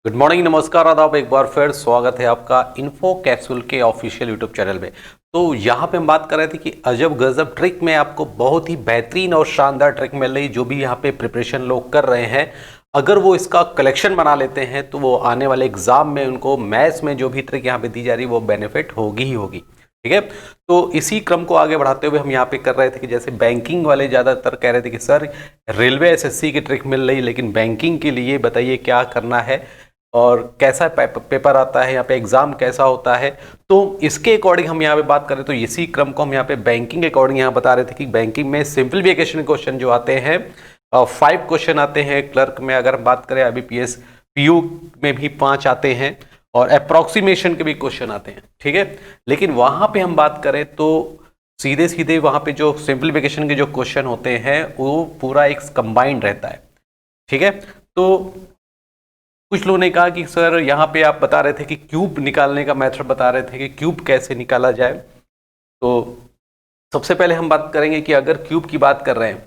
Good morning, नमस्कार, आदाब। एक बार फिर स्वागत है आपका इन्फो कैप्सूल के ऑफिशियल यूट्यूब चैनल में। तो यहाँ पे हम बात कर रहे थे कि अजब गजब ट्रिक में आपको बहुत ही बेहतरीन और शानदार ट्रिक मिल रही, जो भी यहाँ पे प्रिपरेशन लोग कर रहे हैं, अगर वो इसका कलेक्शन बना लेते हैं तो वो आने वाले एग्जाम में उनको मैथ्स में जो भी ट्रिक यहाँ पे दी जा रही है वो बेनिफिट होगी ही होगी। ठीक है, तो इसी क्रम को आगे बढ़ाते हुए हम यहाँ पे कर रहे थे कि जैसे बैंकिंग वाले ज़्यादातर कह रहे थे कि सर रेलवे एसएससी की ट्रिक मिल रही, लेकिन बैंकिंग के लिए बताइए क्या करना है और कैसा पेपर आता है, यहाँ पे एग्जाम कैसा होता है। तो इसके अकॉर्डिंग हम यहाँ पे बात करें तो इसी क्रम को हम यहाँ पे बैंकिंग के अकॉर्डिंग यहाँ बता रहे थे कि बैंकिंग में सिंपलीफिकेशन क्वेश्चन जो आते हैं 5 क्वेश्चन आते हैं। क्लर्क में अगर हम बात करें IBPS PU में भी 5 आते हैं और अप्रोक्सीमेशन के भी क्वेश्चन आते हैं। ठीक है, लेकिन वहाँ पे हम बात करें तो सीधे सीधे वहाँ पे जो सिंपलीफिकेशन के जो क्वेश्चन होते हैं वो पूरा एक कंबाइंड रहता है। ठीक है, तो कुछ लोगों ने कहा कि सर यहाँ पे आप बता रहे थे कि क्यूब निकालने का मेथड बता रहे थे कि क्यूब कैसे निकाला जाए। तो सबसे पहले हम बात करेंगे कि अगर क्यूब की बात कर रहे हैं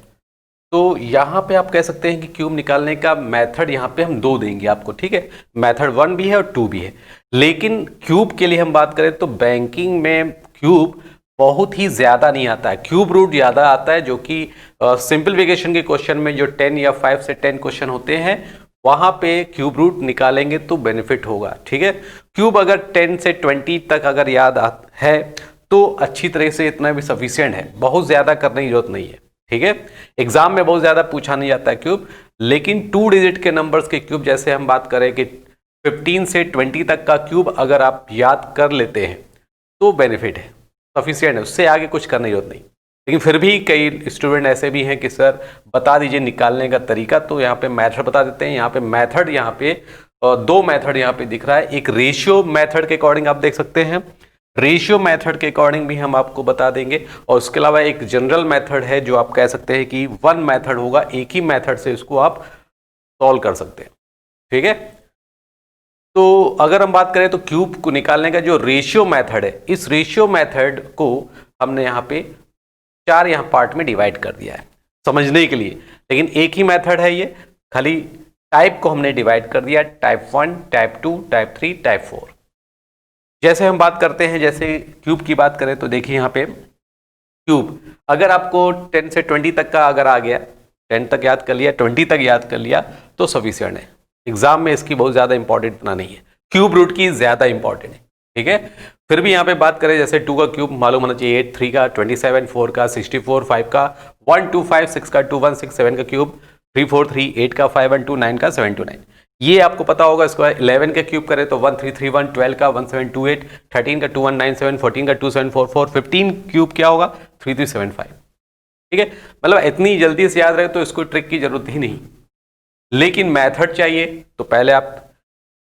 तो यहाँ पे आप कह सकते हैं कि क्यूब निकालने का मेथड यहाँ पे हम 2 देंगे आपको। ठीक है, मेथड 1 भी है और 2 भी है, लेकिन क्यूब के लिए हम बात करें तो बैंकिंग में क्यूब बहुत ही ज़्यादा नहीं आता है, क्यूब रूट ज़्यादा आता है, जो कि सिंपलीफिकेशन के क्वेश्चन में जो 10 या 5 से 10 क्वेश्चन होते हैं वहाँ पे क्यूब रूट निकालेंगे तो बेनिफिट होगा। ठीक है, क्यूब अगर 10 से 20 तक अगर याद है तो अच्छी तरह से इतना भी सफिशिएंट है, बहुत ज़्यादा करने की जरूरत नहीं है। ठीक है, एग्जाम में बहुत ज़्यादा पूछा नहीं जाता है क्यूब, लेकिन 2 डिजिट के नंबर्स के क्यूब, जैसे हम बात करें कि 15 से 20 तक का क्यूब अगर आप याद कर लेते हैं तो बेनिफिट है, सफिशिएंट है, उससे आगे कुछ करने की जरूरत नहीं। लेकिन फिर भी कई स्टूडेंट ऐसे भी हैं कि सर बता दीजिए निकालने का तरीका, तो यहाँ पे मेथड बता देते हैं। यहाँ पे मेथड, यहाँ पे 2 मेथड यहाँ पे दिख रहा है। एक रेशियो मेथड के अकॉर्डिंग आप देख सकते हैं, रेशियो मेथड के अकॉर्डिंग भी हम आपको बता देंगे, और उसके अलावा एक जनरल मेथड है जो आप कह सकते हैं कि 1 मेथड होगा, एक ही मेथड से इसको आप सॉल्व कर सकते हैं। ठीक है, तो अगर हम बात करें तो क्यूब को निकालने का जो रेशियो मेथड है, इस रेशियो मेथड को हमने यहाँ पे 4 यहाँ पार्ट में डिवाइड कर दिया है समझने के लिए, लेकिन एक ही मेथड है ये, खाली टाइप को हमने डिवाइड कर दिया, टाइप 1, टाइप 2, टाइप 3, टाइप 4। जैसे हम बात करते हैं, जैसे क्यूब की बात करें तो देखिए यहाँ पे क्यूब अगर आपको 10 से 20 तक का अगर आ गया, 10 तक याद कर लिया, 20 तक याद कर लिया तो सफिशिएंट है। एग्जाम में इसकी बहुत ज़्यादा इंपॉर्टेंट इतना नहीं है, क्यूब रूट की ज़्यादा इंपॉर्टेंट है। ठीक है, फिर भी यहाँ पे बात करें जैसे 2 का क्यूब मालूम होना चाहिए, 8 3 का, 27 4 का, 64 5 का, 1 2 5 6 का, 2 1 6 7 का क्यूब, 3 4 3 8 का, 5 1 2 9 का, 7 2 9, ये आपको पता होगा। इसको 11 का क्यूब करें तो 1 3 3 1, 12 का 1 7 2 8, 13 का 2 1 9 7, 14 का 2 7 4 4, 15 क्यूब क्या होगा 3 3 7 5। ठीक है, मतलब इतनी जल्दी से याद रहे तो इसको ट्रिक की जरूरत ही नहीं, लेकिन मेथड चाहिए तो पहले आप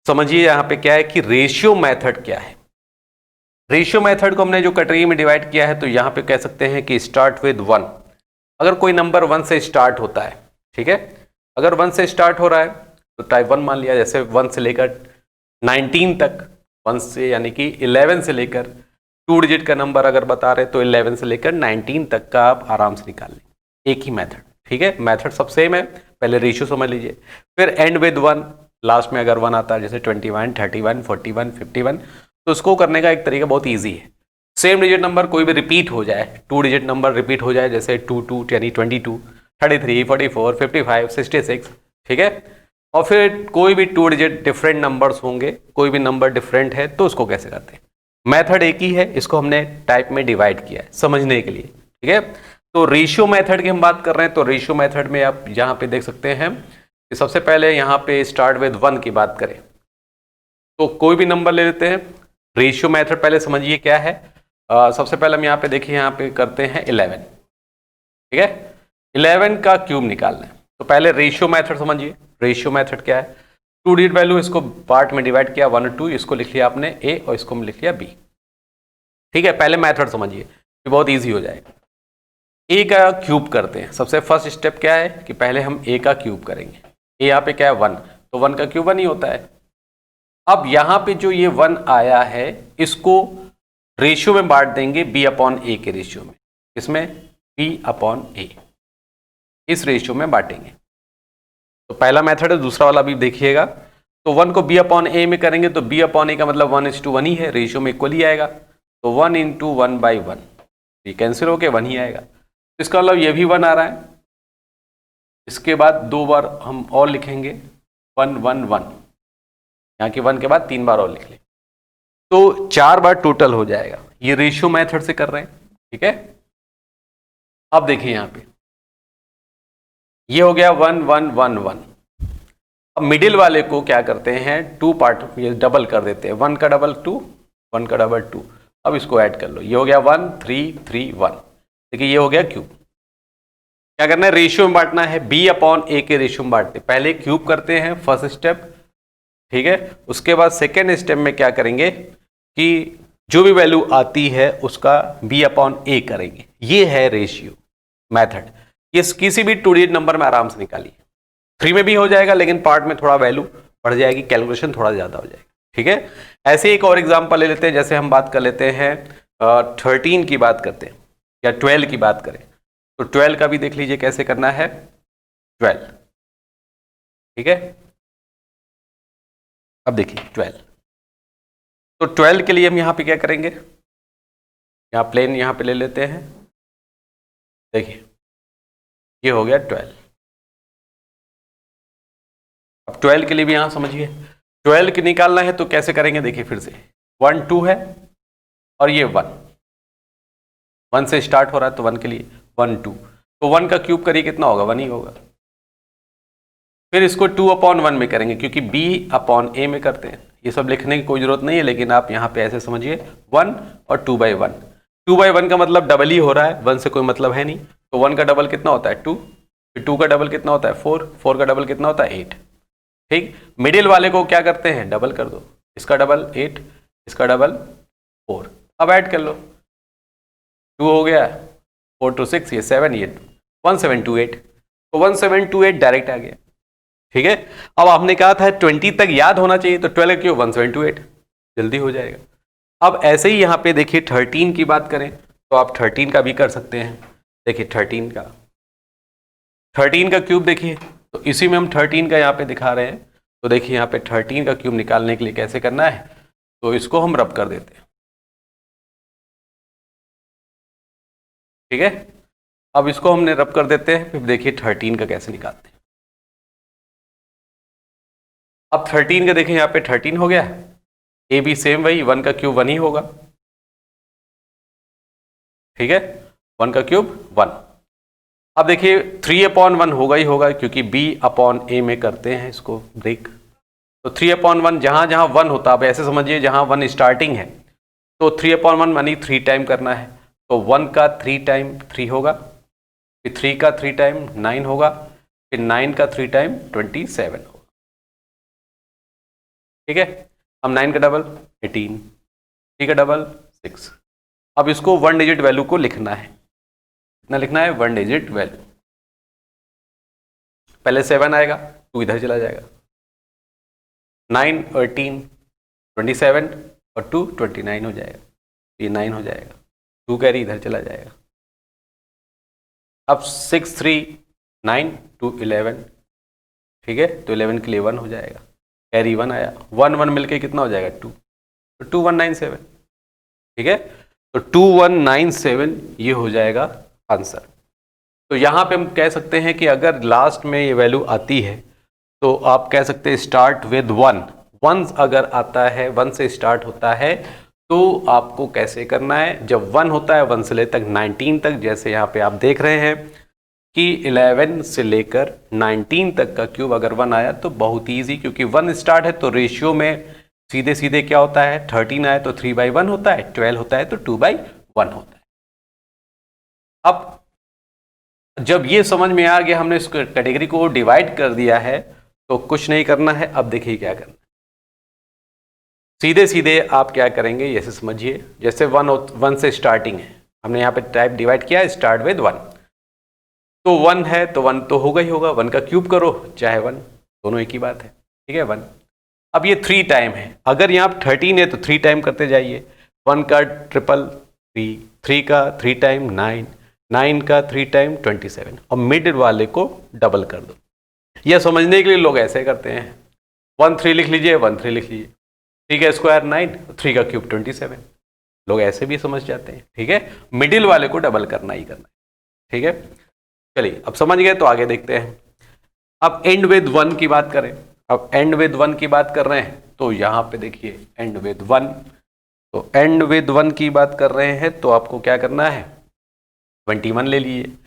समझिए यहाँ पे क्या है कि रेशियो मेथड क्या है। रेशियो मेथड को हमने जो कैटेगरी में डिवाइड किया है तो यहाँ पे कह सकते हैं कि स्टार्ट विद 1। अगर कोई नंबर 1 से स्टार्ट होता है, ठीक है, अगर 1 से स्टार्ट हो रहा है तो टाइप 1 मान लिया। जैसे 1 से लेकर 19 तक, 1 से यानी कि 11 से लेकर 2 डिजिट का नंबर अगर बता रहे तो 11 से लेकर 19 तक का आप आराम से निकाल लें, एक ही मेथड। ठीक है, मेथड सब सेम है, पहले रेशियो समझ लीजिए। फिर एंड विद 1, लास्ट में अगर 1 आता है जैसे 21 31 41 51, तो उसको करने का एक तरीका बहुत ईजी है। सेम डिजिट नंबर कोई भी रिपीट हो जाए, 2 डिजिट नंबर रिपीट हो जाए, जैसे 2 2 यानी 22 33 44 55 66। ठीक है, और फिर कोई भी 2 डिजिट डिफरेंट नंबर्स होंगे, कोई भी नंबर डिफरेंट है तो उसको कैसे करते हैं। मेथड एक ही है, इसको हमने टाइप में डिवाइड किया है समझने के लिए। ठीक है, तो रेशियो मेथड की हम बात कर रहे हैं, तो रेशियो मेथड में आप यहाँ पे देख सकते हैं कि सबसे पहले यहाँ पे स्टार्ट विद 1 की बात करें तो कोई भी नंबर ले लेते हैं। रेशियो मेथड पहले समझिए क्या है। सबसे पहले हम यहाँ पे देखिए, यहाँ पे करते हैं 11। ठीक है, 11 का क्यूब निकालना है तो पहले रेशियो मेथड समझिए। रेशियो मेथड क्या है, 2 डिजिट वैल्यू, इसको पार्ट में डिवाइड किया 1 और 2, इसको लिख लिया आपने ए और इसको लिख लिया बी। ठीक है, पहले मेथड समझिए, ये बहुत ईजी हो जाएगा। ए का क्यूब करते हैं, सबसे फर्स्ट स्टेप क्या है कि पहले हम ए का क्यूब करेंगे। ए यहाँ पे क्या है 1, तो 1 का क्यूब 1 ही होता है। अब यहाँ पे जो ये 1 आया है इसको रेशियो में बांट देंगे बी अपॉन ए के रेशियो में, इसमें बी अपॉन ए, इस रेशियो में बांटेंगे। तो पहला मेथड है, दूसरा वाला भी देखिएगा। तो 1 को b अपॉन a में करेंगे तो b अपॉन a का मतलब 1:1 ही है, रेशियो में इक्वल ही आएगा, तो 1 × 1/1 ये कैंसिल होके 1 ही आएगा। इसका मतलब ये भी 1 आ रहा है। इसके बाद 2 बार हम और लिखेंगे 1 1 1, यहाँ के 1 के बाद 3 बार और लिख लें तो 4 बार टोटल हो जाएगा। ये रेशियो मेथड से कर रहे हैं, ठीक है। अब देखिए यहाँ पे ये हो गया 1 1 1 1। अब मिडिल वाले को क्या करते हैं, 2 पार्ट ये डबल कर देते हैं, 1 का डबल 2, 1 का डबल 2। अब इसको ऐड कर लो, ये हो गया 1 3 3 1। देखिए ये हो गया क्यूब। क्या करना है, रेशियो में बांटना है, b अपॉन a के रेशियो में बांटते हैं। पहले क्यूब करते हैं फर्स्ट स्टेप, ठीक है। उसके बाद सेकेंड स्टेप में क्या करेंगे कि जो भी वैल्यू आती है उसका b अपॉन a करेंगे। ये है रेशियो मेथड। ये किसी भी 2 डिजिट नंबर में आराम से निकालिए, 3 में भी हो जाएगा लेकिन पार्ट में थोड़ा वैल्यू बढ़ जाएगी, कैलकुलेशन थोड़ा ज़्यादा हो जाएगी, ठीक है। ऐसे एक और एग्जाम्पल ले लेते हैं, जैसे हम बात कर लेते हैं 13 की बात करते हैं या 12 की बात करें तो 12 का भी देख लीजिए कैसे करना है। 12, ठीक है। अब देखिए 12, तो 12 के लिए हम यहाँ पे क्या करेंगे, यहाँ प्लेन यहाँ पे ले लेते हैं। देखिए ये हो गया 12। अब 12 के लिए भी यहाँ समझिए, 12 की निकालना है तो कैसे करेंगे, देखिए फिर से 1 2 है और ये 1 से स्टार्ट हो रहा है तो 1 के लिए 1 2, तो 1 का क्यूब करिए कितना होगा, 1 ही होगा। फिर इसको 2 अपॉन 1 में करेंगे क्योंकि b अपॉन a में करते हैं। ये सब लिखने की कोई जरूरत नहीं है, लेकिन आप यहाँ पे ऐसे समझिए 1 और 2/1। 2/1 का मतलब डबल ही हो रहा है, 1 से कोई मतलब है नहीं, तो 1 का डबल कितना होता है 2, फिर 2 का डबल कितना होता है 4, 4 का डबल कितना होता है 8, ठीक। मिडिल वाले को क्या करते हैं, डबल कर दो, इसका डबल 8, इसका डबल 4। अब ऐड कर लो, 2 हो गया, 4 2 6, ये 7, ये 1728, तो 1728 डायरेक्ट आ गया, ठीक है। अब आपने कहा था 20 तक याद होना चाहिए, तो 12 क्यों 1728 जल्दी हो जाएगा। अब ऐसे ही यहाँ पे देखिए 13 की बात करें तो आप 13 का भी कर सकते हैं। देखिए 13 का क्यूब देखिए, तो इसी में हम 13 का यहाँ पे दिखा रहे हैं। तो देखिए यहाँ पे 13 का क्यूब निकालने के लिए कैसे करना है, तो इसको हम रब कर देते हैं, ठीक है। अब इसको हमने रब कर देते हैं, फिर देखिए 13 का कैसे निकालते हैं। अब 13 का देखिए यहाँ पे 13 हो गया, ए भी सेम वही, 1 का क्यूब 1 ही होगा, ठीक है, 1 का क्यूब 1। अब देखिए 3 अपॉन 1 होगा ही होगा क्योंकि b अपॉन a में करते हैं इसको ब्रेक, तो 3 अपॉन 1 जहाँ जहाँ 1 होता है, अब ऐसे समझिए जहाँ 1 स्टार्टिंग है तो 3 अपॉन 1 मानी 3 टाइम करना है, तो 1 का 3 टाइम 3 होगा, फिर 3 का 3 टाइम 9 होगा, फिर 9 का 3 टाइम 27 होगा, ठीक है। अब 9 का डबल 18, 3 का डबल 6। अब इसको 1 डिजिट वैल्यू को लिखना है, कितना लिखना है, 1 डिजिट वैल्यू। पहले 7 आएगा, 2 इधर चला जाएगा, 9 18 27 और 2 29 हो जाएगा, ये 9 हो जाएगा, 2 कैरी इधर चला जाएगा। अब 6 3 9 2 11, ठीक है, तो 11 के लिए 1 हो जाएगा, कैरी 1 आया, 1 1 मिलके कितना हो जाएगा 2, तो 2197, ठीक है, तो 2197 ये हो जाएगा आंसर। तो यहाँ पे हम कह सकते हैं कि अगर लास्ट में ये वैल्यू आती है तो आप कह सकते हैं स्टार्ट विद 1 अगर आता है, 1 से स्टार्ट होता है तो आपको कैसे करना है, जब 1 होता है 1 से लेकर 19 तक, जैसे यहाँ पे आप देख रहे हैं कि 11 से लेकर 19 तक का क्यूब अगर 1 आया तो बहुत ईजी, क्योंकि 1 स्टार्ट है तो रेशियो में सीधे सीधे क्या होता है, 13 आए तो 3/1 होता है, 12 होता है तो 2/1 होता है। अब जब ये समझ में आ गया, हमने इस कैटेगरी को डिवाइड कर दिया है, तो कुछ नहीं करना है। अब देखिए क्या करना है, सीधे सीधे आप क्या करेंगे, जैसे समझिए जैसे 1 से स्टार्टिंग है, हमने यहाँ पे टाइप डिवाइड किया, स्टार्ट विद 1, तो 1 है तो 1 तो होगा ही होगा, 1 का क्यूब करो चाहे 1, दोनों एक ही बात है, ठीक है 1। अब ये 3 टाइम है, अगर यहाँ 13 है तो 3 टाइम करते जाइए, 1 का ट्रिपल 3, 3 का 3 टाइम 9, 9 का 3 टाइम 27, और मिड वाले को डबल कर दो। यह समझने के लिए लोग ऐसे करते हैं, 13 लिख लीजिए, 13 लिख लीजिए। 3 का स्क्वायर 9, 3 का क्यूब 27। लोग ऐसे भी समझ जाते हैं, ठीक है। मिडिल वाले को डबल करना ही करना है, ठीक है। चलिए अब समझ गए तो आगे देखते हैं। अब एंड विद 1 की बात करें, अब एंड विद 1 की बात कर रहे हैं तो यहां पे देखिए एंड विद 1, तो एंड विद 1 की बात कर रहे हैं तो आपको क्या करना है, 21 ले लीजिए।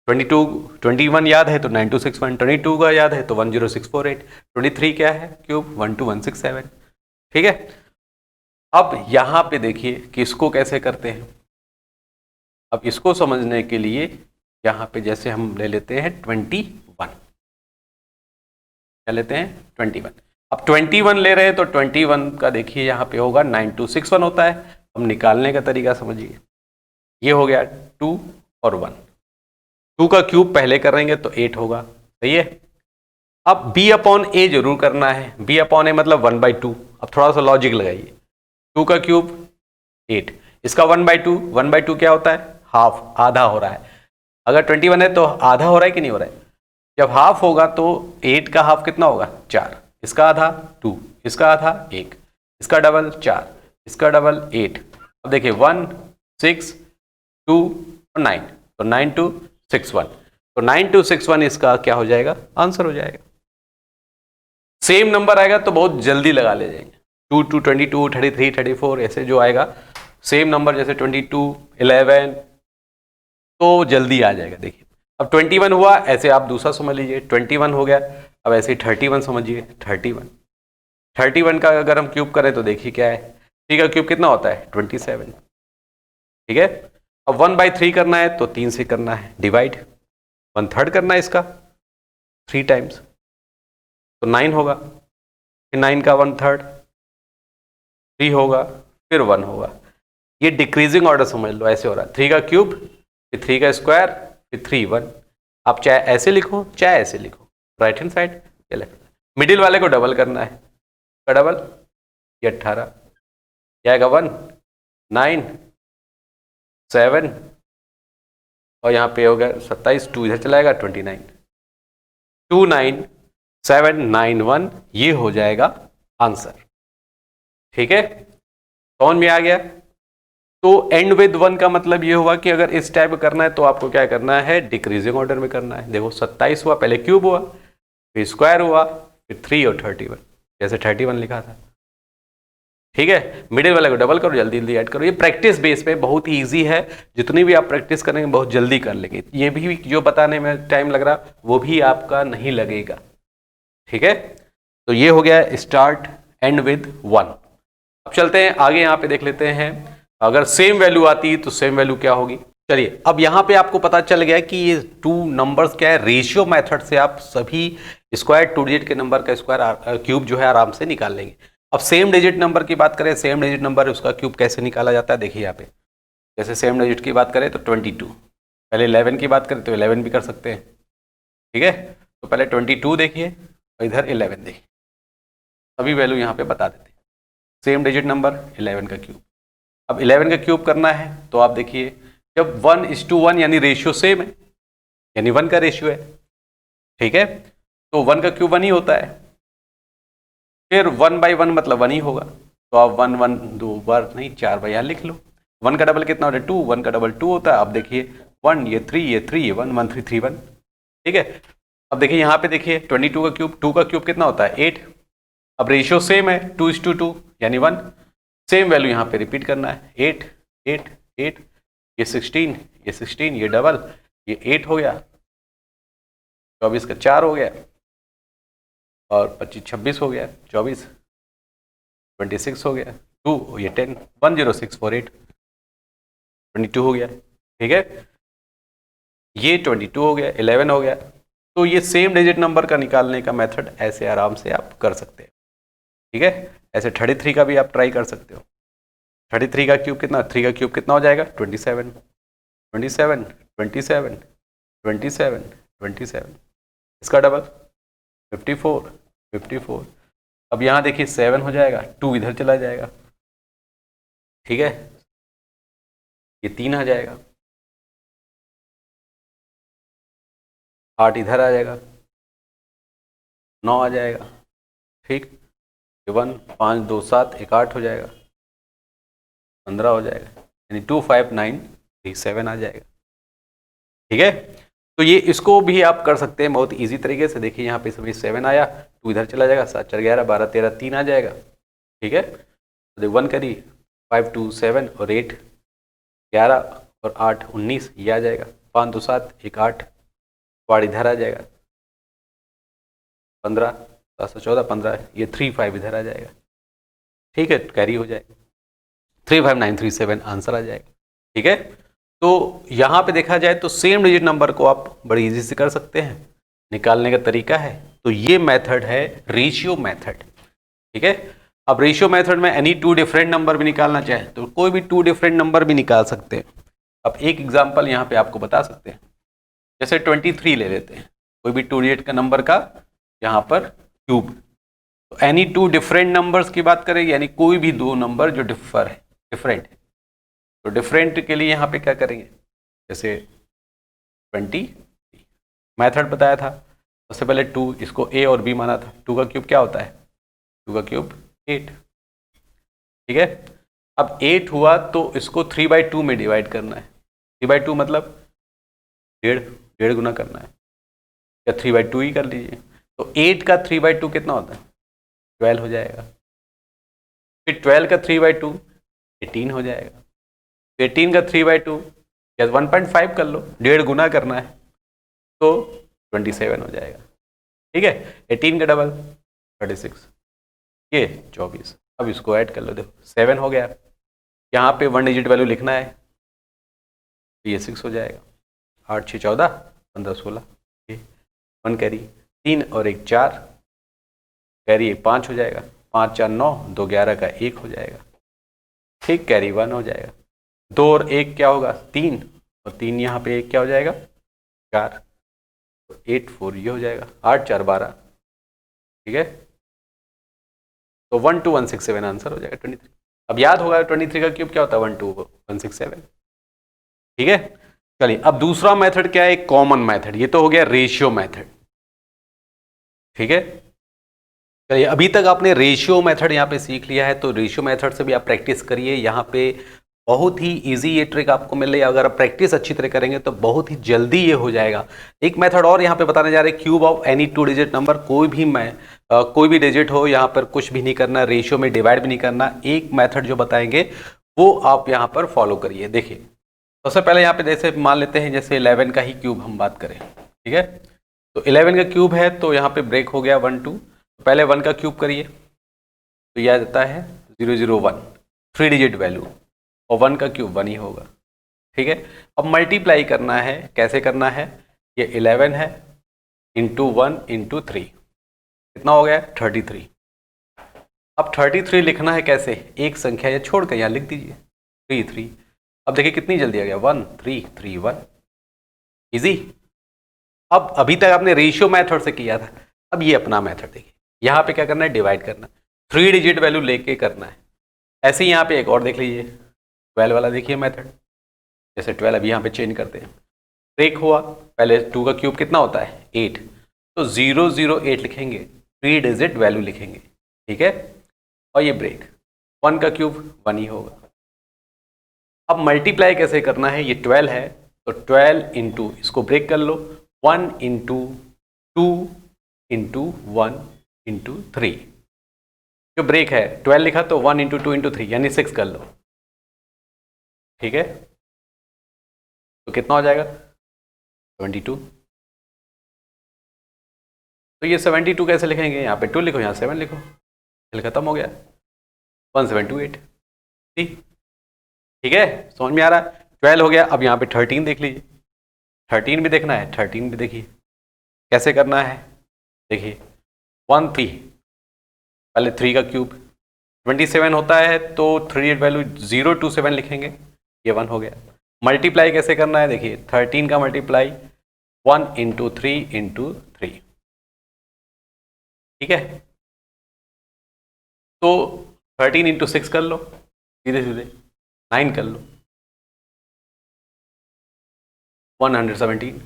21 याद है तो 9261, 22 का याद है तो 10648, 23 क्या है क्यूब 12167, ठीक है। अब यहां पे देखिए कि इसको कैसे करते हैं। अब इसको समझने के लिए यहां पे जैसे हम ले लेते हैं 21, क्या लेते हैं 21। अब 21 ले रहे हैं तो 21 का देखिए यहां पे होगा 9261 होता है। हम निकालने का तरीका समझिए, ये हो गया 2 और 1, 2 का क्यूब पहले करेंगे तो 8 होगा, सही है। अब b अपॉन ए जरूर करना है, b अपॉन ए मतलब 1/2। अब थोड़ा सा लॉजिक लगाइए, 2 का क्यूब 8, इसका 1/2, 1/2 क्या होता है हाफ, आधा हो रहा है। अगर 21 है तो आधा हो रहा है कि नहीं हो रहा है। जब हाफ होगा तो 8 का हाफ कितना होगा 4, इसका आधा 2, इसका आधा 1, इसका डबल 4, इसका डबल 8। अब देखिए 1 6 2 और 9, तो 9261, तो 9261 इसका क्या हो जाएगा आंसर हो जाएगा। सेम नंबर आएगा तो बहुत जल्दी लगा ले जाएंगे, 2 2 22 33 34 ऐसे जो आएगा सेम नंबर जैसे 22 11 तो जल्दी आ जाएगा। देखिए अब 21 हुआ, ऐसे आप दूसरा समझ लीजिए 21 हो गया। अब ऐसे 31 समझिए, 31 का अगर हम क्यूब करें तो देखिए क्या है, 3 का क्यूब कितना होता है 27, ठीक है। अब 1/3 करना है तो 3 से करना है डिवाइड, 1/3 करना है इसका 3 टाइम्स तो 9 होगा, फिर 9 का 1/3 3 होगा, फिर 1 होगा। ये डिक्रीजिंग ऑर्डर समझ लो, ऐसे हो रहा है 3 का क्यूब फिर 3 का स्क्वायर फिर 3 1। आप चाहे ऐसे लिखो चाहे ऐसे लिखो, राइट हैंड साइड या लेफ्ट, मिडिल वाले को डबल करना है, का डबल ये 18 जाएगा 1 9 7 और यहाँ पे हो गया 27, 2 इधर चलाएगा 29, 29791 ये हो जाएगा आंसर, ठीक है। समझ में आ गया। तो एंड विद 1 का मतलब ये हुआ कि अगर इस टाइप करना है तो आपको क्या करना है डिक्रीजिंग ऑर्डर में करना है। देखो 27 हुआ, पहले क्यूब हुआ फिर स्क्वायर हुआ फिर 3 और 31, जैसे 31 लिखा था, ठीक है। मिडिल वाले को डबल करो, जल्दी जल्दी ऐड करो। ये प्रैक्टिस बेस पे बहुत ही ईजी है, जितनी भी आप प्रैक्टिस करेंगे बहुत जल्दी कर लेंगे। ये भी जो बताने में टाइम लग रहा वो भी आपका नहीं लगेगा, ठीक है। तो ये हो गया स्टार्ट एंड विद 1। अब चलते हैं आगे, यहाँ पे देख लेते हैं अगर सेम वैल्यू आती तो सेम वैल्यू क्या होगी। चलिए अब यहाँ पे आपको पता चल गया कि ये 2 नंबर्स क्या है, रेशियो मेथड से आप सभी स्क्वायर 2 डिजिट के नंबर का स्क्वायर क्यूब जो है आराम से निकाल लेंगे। अब सेम डिजिट नंबर की बात करें, सेम डिजिट नंबर उसका क्यूब कैसे निकाला जाता है देखिए यहाँ पे। जैसे सेम डिजिट की बात करें तो 22, पहले 11 की बात करें तो 11 भी कर सकते हैं, ठीक है। तो पहले 22 देखिए और इधर 11 देखिए, सभी वैल्यू यहाँ पे बता देते हैं। सेम डिजिट नंबर 11 का क्यूब, अब 11 का क्यूब करना है तो आप देखिए जब 1:1 यानी रेशियो सेम है, यानी 1 का रेशियो है, ठीक है, तो 1 का क्यूब 1 ही होता है। फिर 1/1 मतलब 1 ही होगा, तो आप 1 1 2 बार नहीं 4 बार यहाँ लिख लो। 1 का डबल कितना होता है 2, 1 का डबल 2 होता है। अब देखिए 1 ये 3 ये 3 ये 1 1 3 3 1, ठीक है। अब देखिए यहाँ पे देखिए 22 का क्यूब, 2 का क्यूब कितना होता है 8। अब रेशियो सेम है 2:2 यानी 1, सेम वैल्यू यहाँ पे रिपीट करना है 8 8 8, ये 16 ये 16 ये डबल ये 8 हो गया, 24 का 4 हो गया और 25 26 हो गया, 24 26 हो गया, 2 ये 10 10648 22 हो गया, ठीक है। ये 22 हो गया, 11 हो गया। तो ये सेम डिजिट नंबर का निकालने का मेथड ऐसे आराम से आप कर सकते हैं, ठीक है। ऐसे 33 का भी आप ट्राई कर सकते हो। 33 का क्यूब कितना, 3 का क्यूब कितना हो जाएगा 27 27 27 27 27, इसका डबल 54 54। अब यहाँ देखिए 7 हो जाएगा, 2 इधर चला जाएगा, ठीक है, ये 3 आ जाएगा, 8 इधर आ जाएगा, 9 आ जाएगा, ठीक। ये 1, 5 2 7 1 8 हो जाएगा, 15 हो जाएगा, यानी 25937 आ जाएगा। ठीक है, तो ये इसको भी आप कर सकते हैं बहुत इजी तरीके से। देखिए यहाँ पे सभी 7 आया, 2 इधर चला जाएगा, 7 4 11 12 13 3 आ जाएगा। ठीक है, तो 1 करिए, 5 2 7 और 8 11 और 8 19 ये आ जाएगा, 5 2 7 1 8 वाड़ इधर आ जाएगा, 15 7 14 15 ये 3 5 इधर आ जाएगा। ठीक है, कैरी हो जाएगा, 35937 आंसर आ जाएगा। ठीक है, तो यहाँ पे देखा जाए तो सेम डिजिट नंबर को आप बड़ी इजी से कर सकते हैं, निकालने का तरीका है। तो ये मेथड है रेशियो मेथड। ठीक है, अब रेशियो मेथड में एनी 2 डिफरेंट नंबर भी निकालना चाहे तो कोई भी 2 डिफरेंट नंबर भी निकाल सकते हैं। अब एक एग्जांपल यहाँ पे आपको बता सकते हैं, जैसे 23 ले लेते हैं, कोई भी 2 डिजिट का नंबर का यहाँ पर क्यूब। तो एनी 2 डिफरेंट नंबर्स की बात करें, यानी कोई भी 2 नंबर जो डिफरेंट है, तो डिफरेंट के लिए यहाँ पे क्या करेंगे, जैसे 20 मेथड बताया था, सबसे पहले 2, इसको ए और बी माना था, 2 का क्यूब क्या होता है, 2 का क्यूब 8। ठीक है, अब 8 हुआ तो इसको 3/2 में डिवाइड करना है। 3/2 मतलब डेढ़ गुना करना है, या 3/2 ही कर लीजिए। तो 8 का 3/2 कितना होता है, 12 हो जाएगा। फिर 12 का 3/2 18 हो जाएगा। 18 का 3/2 या 1.5 कर लो, डेढ़ गुना करना है तो 27 हो जाएगा। ठीक है, 18 का डबल 36, ये 24। अब इसको ऐड कर लो, देखो 7 हो गया। यहाँ पे 1 डिजिट वैल्यू लिखना है, तो ये 6 हो जाएगा। 8 6 14 15 16, 1 कैरी, 3 और 1 4 कैरी 5 हो जाएगा, 5 4 9 2 11 का 1 हो जाएगा। ठीक, कैरी 1 हो जाएगा। 2 और 1 क्या होगा, 3, और 3 यहाँ पे 1 क्या हो जाएगा, 4, तो 8 4 ये हो जाएगा, 8 4 12। ठीक है, तो 12167 आंसर हो जाएगा 23। अब याद होगा 23 का क्यूब क्या होता है, 12167। ठीक है, चलिए अब दूसरा मेथड क्या है, एक कॉमन मेथड, ये तो हो गया रेशियो मेथड। ठीक है, चलिए अभी तक आपने रेशियो मेथड यहाँ पे सीख लिया है, तो रेशियो मेथड से भी आप प्रैक्टिस करिए। यहाँ पे बहुत ही इजी ये ट्रिक आपको मिल रही है, अगर आप प्रैक्टिस अच्छी तरह करेंगे तो बहुत ही जल्दी ये हो जाएगा। एक मेथड और यहाँ पे बताने जा रहे हैं, cube of any 2 digit number, कोई भी डिजिट हो, यहाँ पर कुछ भी नहीं करना, रेशियो में डिवाइड भी नहीं करना। एक मेथड जो बताएंगे वो आप यहाँ पर फॉलो करिए। देखिए सबसे पहले यहाँ पे जैसे मान लेते हैं, जैसे 11 का ही क्यूब हम बात करें। ठीक है, तो 11 का क्यूब है, तो यहाँ पे ब्रेक हो गया 1 2, तो पहले 1 का क्यूब करिए, तो यह आता है 001, 3 डिजिट वैल्यू, और 1 का क्यूब 1 ही होगा। ठीक है, अब मल्टीप्लाई करना है, कैसे करना है, ये 11 है इंटू 1 इंटू 3, कितना हो गया 33। अब 33 लिखना है कैसे, एक संख्या या छोड़कर यहाँ लिख दीजिए 3 3। अब देखिए कितनी जल्दी आ गया, 1 3 3 1, इजी। अब अभी तक आपने रेशियो मेथड से किया था, अब ये अपना मेथड देखिए, यहाँ पे क्या करना है, डिवाइड करना, 3 डिजिट वैल्यू लेके करना है। ऐसे ही यहाँ पे एक और देख लीजिए, 12 वाला देखिए मेथड, जैसे 12 अभी यहाँ पे चेंज करते हैं, ब्रेक हुआ, पहले 2 का क्यूब कितना होता है 8, तो 008 लिखेंगे, 3 डिजिट वैल्यू लिखेंगे। ठीक है, और ये ब्रेक, 1 का क्यूब 1 ही होगा। अब मल्टीप्लाई कैसे करना है, ये 12 है, तो 12 इंटू, इसको ब्रेक कर लो, 1 इंटू 2 इंटू 1 इंटू 3, जो ब्रेक है 12 लिखा तो 1 इंटू 2 इंटू 3 यानी 6 कर लो। ठीक है, तो कितना हो जाएगा 72। तो ये 72 कैसे लिखेंगे, यहाँ पे 2 लिखो, यहाँ 7 लिखो, फिर खत्म हो गया, 1728। ठीक है, समझ में आ रहा है, 12 हो गया। अब यहाँ पे 13 देख लीजिए, 13 भी देखना है, 13 भी देखिए कैसे करना है। देखिए 1 3, पहले 3 का क्यूब 27 होता है, तो 3 वैल्यू 027 लिखेंगे, ये 1 हो गया। मल्टीप्लाई कैसे करना है, देखिए 13 का मल्टीप्लाई 1 इंटू 3 इंटू 3। ठीक है, तो 13 इंटू 6 कर लो, सीधे सीधे 9 कर लो, 117,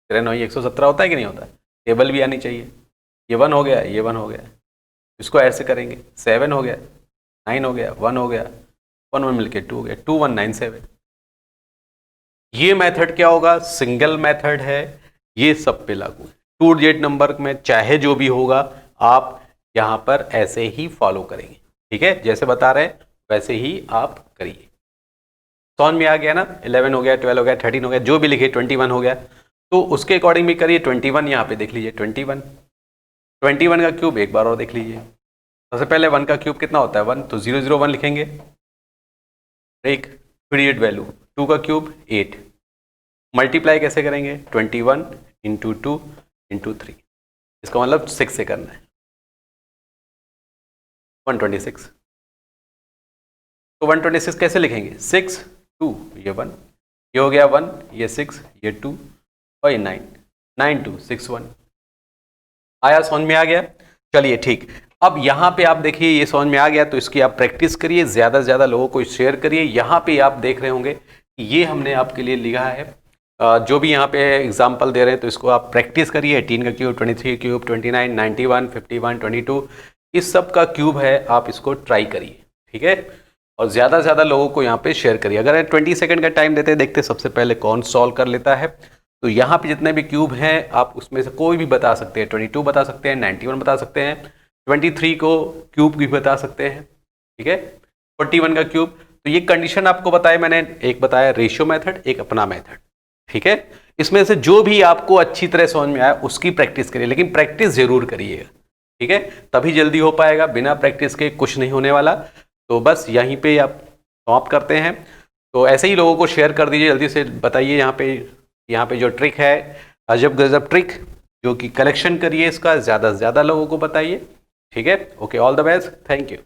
9 117 होता है कि नहीं होता है, टेबल भी आनी चाहिए। ये 1 हो गया, ये 1 हो गया, इसको ऐसे करेंगे, 7 हो गया, 9 हो गया, 1 हो गया, 1 1 मिलके 2 हो गया, 2197। ये मेथड क्या होगा, सिंगल मेथड है, ये सब पे लागू है। 2 डिजिट नंबर में चाहे जो भी होगा आप यहां पर ऐसे ही फॉलो करेंगे, ठीक है, जैसे बता रहे हैं वैसे ही आप करिए। समझ में आ गया ना, 11 हो गया, 12 हो गया, 13 हो गया, जो भी लिखे, 21 हो गया, तो उसके अकॉर्डिंग भी करिए। 21 यहाँ पे देख लीजिए, 21 का क्यूब एक बार और देख लीजिए। सबसे पहले 1 का क्यूब कितना होता है 1, तो 001 लिखेंगे, एक 3 डिजिट वैल्यू। 2 का क्यूब 8, मल्टीप्लाई कैसे करेंगे, 21 इंटू 2 इंटू 3, इसका मतलब 6 से करना है, 126। तो 126 कैसे लिखेंगे, 6 2 ये 1, ये हो गया 1, ये 6, ये 2 और ये 9, 9 2 6 1। आया, समझ में आ गया। चलिए ठीक, अब यहाँ पे आप देखिए ये समझ में आ गया, तो इसकी आप प्रैक्टिस करिए, ज़्यादा से ज़्यादा लोगों को शेयर करिए। यहाँ पे आप देख रहे होंगे कि ये हमने आपके लिए लिखा है, जो भी यहाँ पे एग्जाम्पल दे रहे हैं तो इसको आप प्रैक्टिस करिए। 18 का क्यूब, 23 क्यूब, 29, 91, 51, 22, इस सब का क्यूब है, आप इसको ट्राई करिए, ठीक है, और ज़्यादा से ज़्यादा लोगों को यहाँ पे शेयर करिए। अगर 20 सेकंड का टाइम देते देखते सबसे पहले कौन सॉल्व कर लेता है। तो यहाँ पे जितने भी क्यूब हैं आप उसमें से कोई भी बता सकते हैं, 22 बता सकते हैं, 91 बता सकते हैं, 23 को क्यूब भी बता सकते हैं, ठीक है, 41 का क्यूब। तो ये कंडीशन आपको बताया मैंने, एक बताया रेशियो मेथड, एक अपना मेथड, ठीक है। इसमें से जो भी आपको अच्छी तरह समझ में आया उसकी प्रैक्टिस करिए, लेकिन प्रैक्टिस जरूर करिएगा, ठीक है, तभी जल्दी हो पाएगा, बिना प्रैक्टिस के कुछ नहीं होने वाला। तो बस यहीं पे आप समाप्त करते हैं। तो ऐसे ही लोगों को शेयर कर दीजिए, जल्दी से बताइए। यहाँ पे जो ट्रिक है, अजब गजब ट्रिक, जो कि कलेक्शन करिए इसका, ज़्यादा से ज़्यादा लोगों को बताइए, ठीक है। Okay, all the best, thank you.